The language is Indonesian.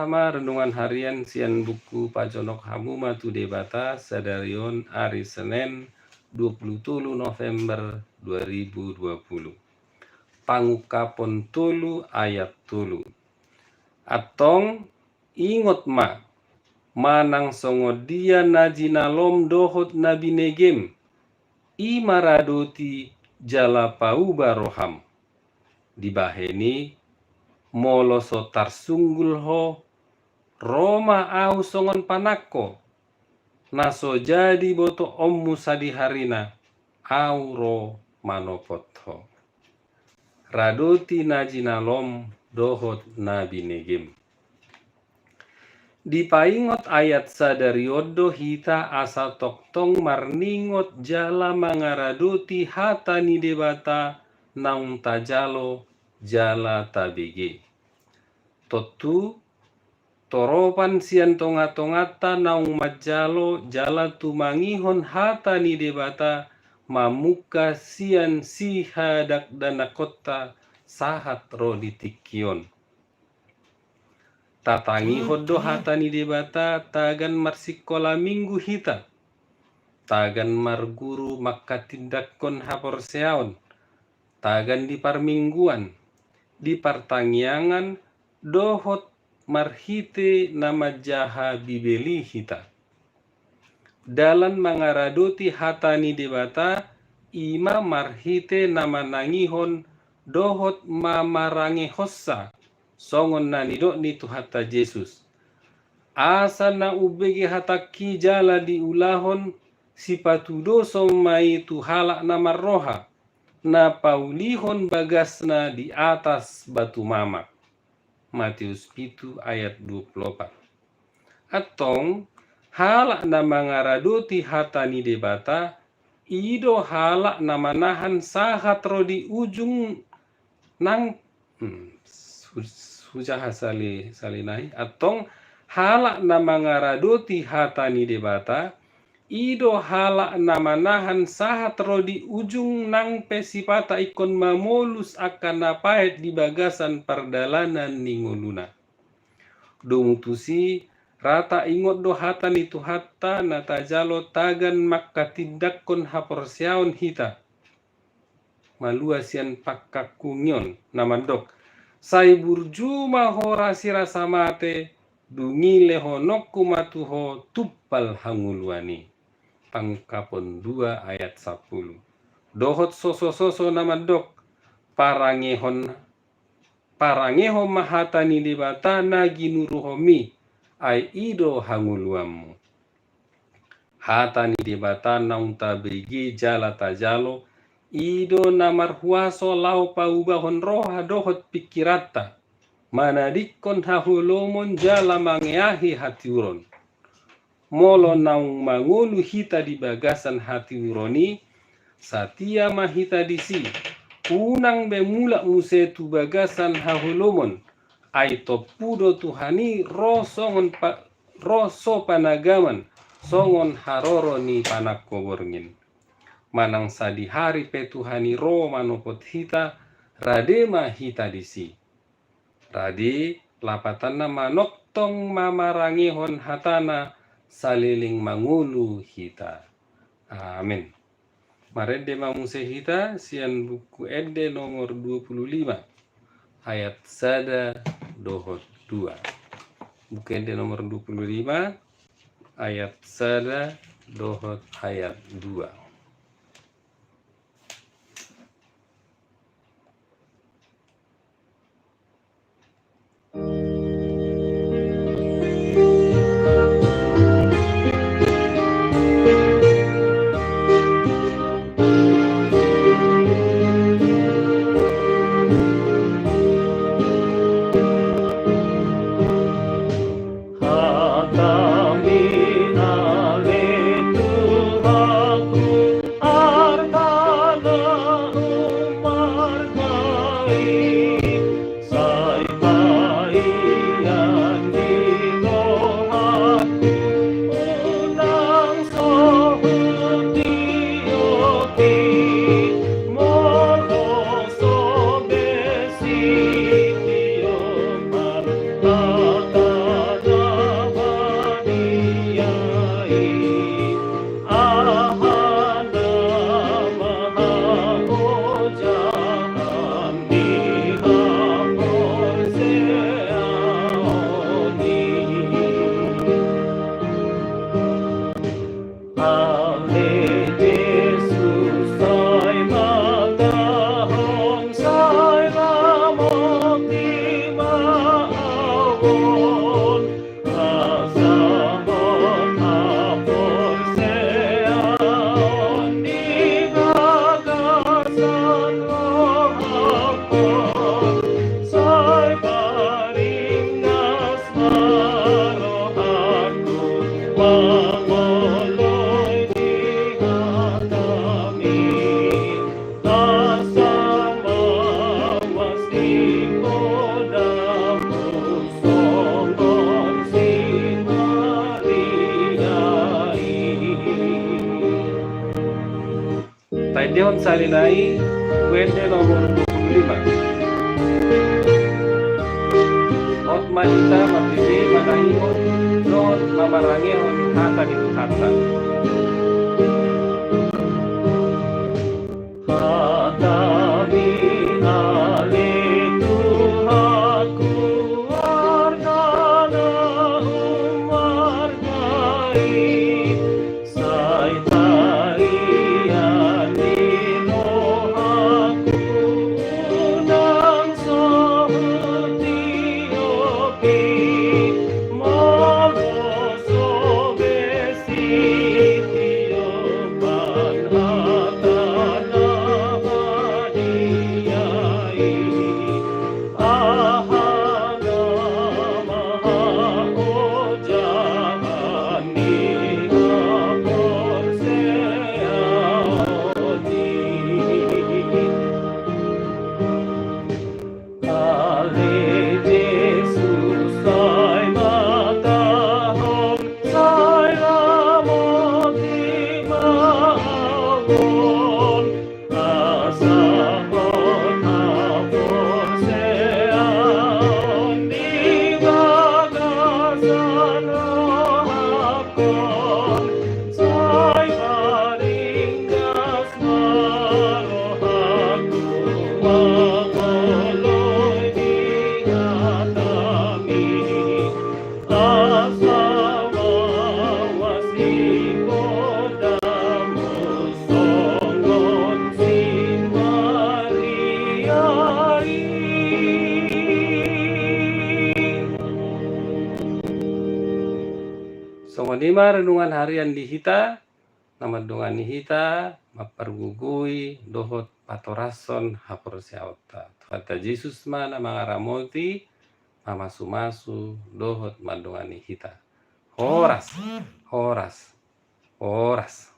Hama Renungan Harian Sian Buku Paconok Hamu Matu Debata Sadarion Hari Senin 27 November 2020. Pangukapon tulu ayat tulu. Atong ingot manang songo dia najina lom dohot nabi negem imaradoti jala pauba roham. Dibaheni moloso tarsunggul ho Roma au songon panakko naso jadi boto ommu sadiharina au ro manopotho radoti najinalom dohot nabi negem. Dipaingot ayat sadariodo hita asa toktong marningot jala mangaradoti hatani debata naung tajalo jala tabege. Totu toropan sian tonga-tongata naung majalo jala tumangihon hata ni debata mamuka sian si hadak dana kota sahat roditikion. Tatangi hodo hata ni debata tagan marsikola minggu hita. Tagan marguru makatindakon haporseaon. Tagan di parmingguan. Di partangyangan dohot marhite nama jaha bibeli hita. Dalan mangaradoti hatani debata ima marhite nama nangihon dohot mamarange hossa songon nanido ni tu hata Yesus. Asa na ubege hata kijala diulahon sipatudo somai tu halak nama roha na paulihon bagasna di atas batu mamak. Matius 7 ayat 24. Atong halak na mangaradoti hatani debata, ido halak na manahan sahat ro di ujung nang hujah salinai. Atong halak na mangaradoti hatani debata, ido halak na manahan sahat ro di ujung nang pesipata ikon mamolus akan napait di bagasan perdalanan ningoluna. Dong tusi rata ingot do hatan itu hatta na tajalo tagan makka tindakkon haporsiaon hita. Maluasian pakkakungyon namandok. Sai burjuma ho rasira samate dungile ho nokku matuho tuppal hanguluani. Pangkapon 2 ayat 10. Dohot soso-soso namandok parangehon mahatani debata na ginuruhomi ai ido hanguluamu. Hatani debata naunta begi jala tajalo ido namarhuaso lau paubahon roha dohot pikirata manadikon hahulomon jala mangeahi hatiuron. Molo naung mangulu hita di bagasan hati uroni, satia mahita disi, unang bemula musetu bagasan hahulomon, ai topudo tuhani roso panagaman, songon haroro ni panakkoborngin. Manang sadi hari petuhani ro manopot hita, radema hita disi. Rade lapatana manoktong mamarangihon hatana, saliling mangulu hita. Amin. Marende mamuse hita sian buku ende nomor 25 ayat 1 dohot 2. Buku ende nomor 25 ayat 1 dohot ayat 2. Taideon salinai wende nomor 25. Ot manita mapili manahimon non mamarangehon hata itu hata. Songonima renungan harian di hita, nama dongan ni hita, mapergugui, dohot patorason hapor siauta. Kata Yesus mana mangaramoti, mamasu-masu, dohot madongan ni hita. Horas, horas, horas.